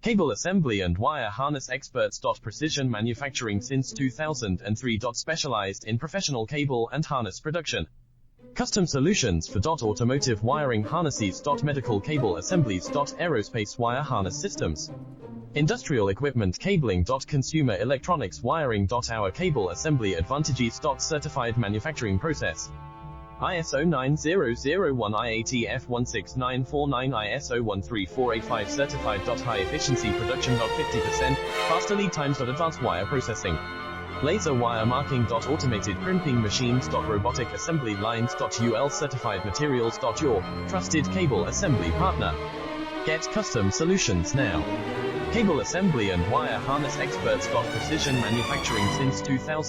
Cable assembly and wire harness experts. Precision manufacturing since 2003. Specialized in professional cable and harness production. Custom solutions for automotive wiring harnesses. Medical cable assemblies. Aerospace wire harness systems. Industrial equipment cabling. Consumer electronics wiring. Our cable assembly advantages. Certified manufacturing process. ISO 9001 IATF 16949 ISO 13485 certified. High efficiency production. 50% faster lead times. Advanced wire processing. Laser wire marking. Automated crimping machines. Robotic assembly lines. UL certified materials. Your trusted cable assembly partner. Get custom solutions now. Cable assembly and wire harness experts. Precision manufacturing since 2000.